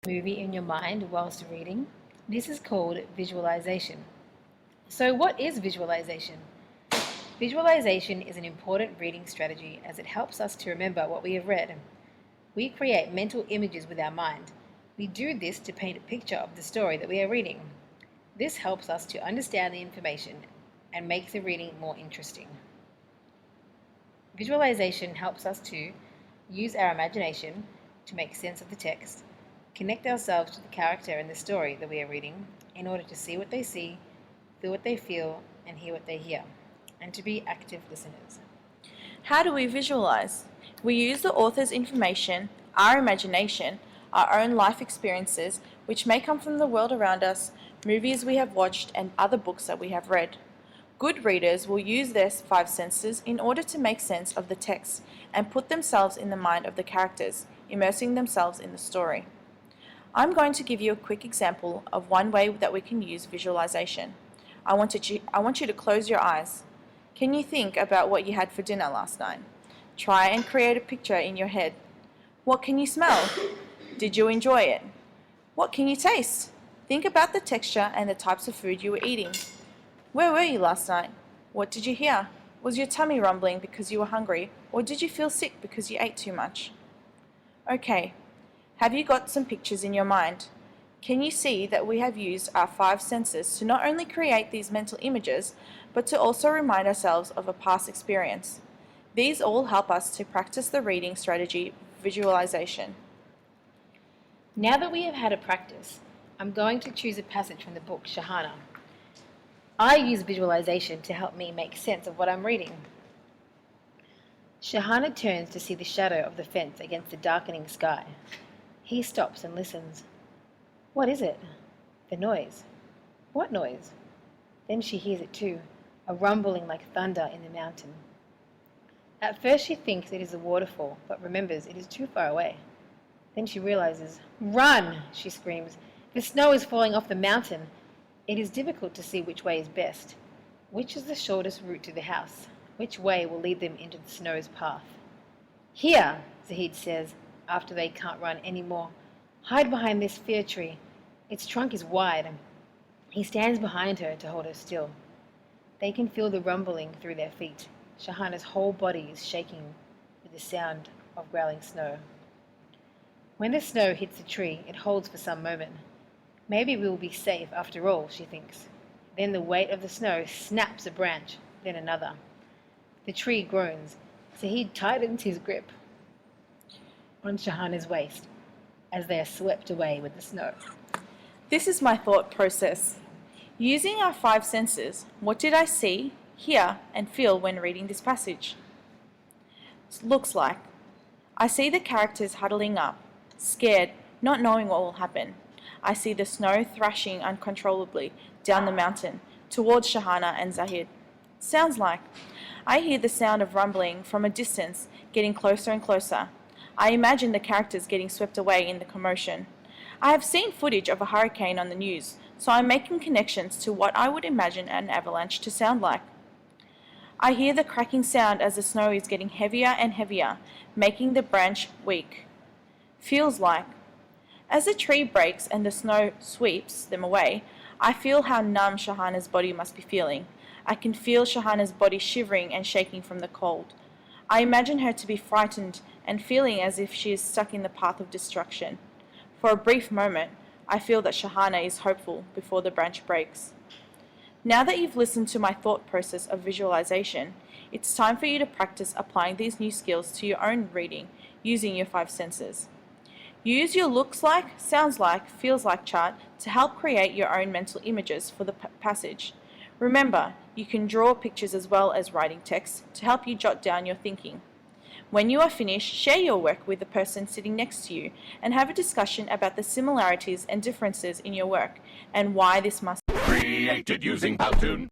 movie in your mind whilst reading. This is called visualization. So what is visualization? Visualization is an important reading strategy as it helps us to remember what we have read. We create mental images with our mind. We do this to paint a picture of the story that we are reading. This helps us to understand the information and make the reading more interesting. Visualization helps us to use our imagination to make sense of the text, connect ourselves to the character in the story that we are reading in order to see what they see, feel what they feel, and hear what they hear, and to be active listeners. How do we visualize? We use the author's information, our imagination, our own life experiences, which may come from the world around us, movies we have watched, and other books that we have read. Good readers will use their five senses in order to make sense of the text and put themselves in the mind of the characters, immersing themselves in the story. I'm going to give you a quick example of one way that we can use visualization. I want you to close your eyes. Can you think about what you had for dinner last night? Try and create a picture in your head. What can you smell? Did you enjoy it? What can you taste? Think about the texture and the types of food you were eating. Where were you last night? What did you hear? Was your tummy rumbling because you were hungry, or did you feel sick because you ate too much? Okay, have you got some pictures in your mind? Can you see that we have used our five senses to not only create these mental images, but to also remind ourselves of a past experience? These all help us to practice the reading strategy visualization. Now that we have had a practice, I'm going to choose a passage from the book Shahana. I use visualization to help me make sense of what I'm reading. Shahana turns to see the shadow of the fence against the darkening sky. He stops and listens. What is it? The noise. What noise? Then she hears it too, a rumbling like thunder in the mountain. At first she thinks it is a waterfall, but remembers it is too far away. Then she realizes, "Run!" she screams. "The snow is falling off the mountain." It is difficult to see which way is best. Which is the shortest route to the house? Which way will lead them into the snow's path? "Here," Zahid says, after they can't run anymore. "Hide behind this fir tree. Its trunk is wide." He stands behind her to hold her still. They can feel the rumbling through their feet. Shahana's whole body is shaking with the sound of growling snow. When the snow hits the tree, it holds for some moment. Maybe we will be safe after all, she thinks. Then the weight of the snow snaps a branch, then another. The tree groans. Zahid tightens his grip on Shahana's waist as they are swept away with the snow. This is my thought process. Using our five senses, what did I see, hear, and feel when reading this passage? It looks like I see the characters huddling up, scared, not knowing what will happen. I see the snow thrashing uncontrollably down the mountain towards Shahana and Zahid. Sounds like I hear the sound of rumbling from a distance, getting closer and closer. I imagine the characters getting swept away in the commotion. I have seen footage of a hurricane on the news, so I'm making connections to what I would imagine an avalanche to sound like. I hear the cracking sound as the snow is getting heavier and heavier, making the branch weak. Feels like as the tree breaks and the snow sweeps them away, I feel how numb Shahana's body must be feeling. I can feel Shahana's body shivering and shaking from the cold. I imagine her to be frightened and feeling as if she is stuck in the path of destruction. For a brief moment, I feel that Shahana is hopeful before the branch breaks. Now that you've listened to my thought process of visualization, it's time for you to practice applying these new skills to your own reading using your five senses. Use your looks like, sounds like, feels like chart to help create your own mental images for the passage. Remember, you can draw pictures as well as writing text to help you jot down your thinking. When you are finished, share your work with the person sitting next to you and have a discussion about the similarities and differences in your work and why this must be created using Powtoon.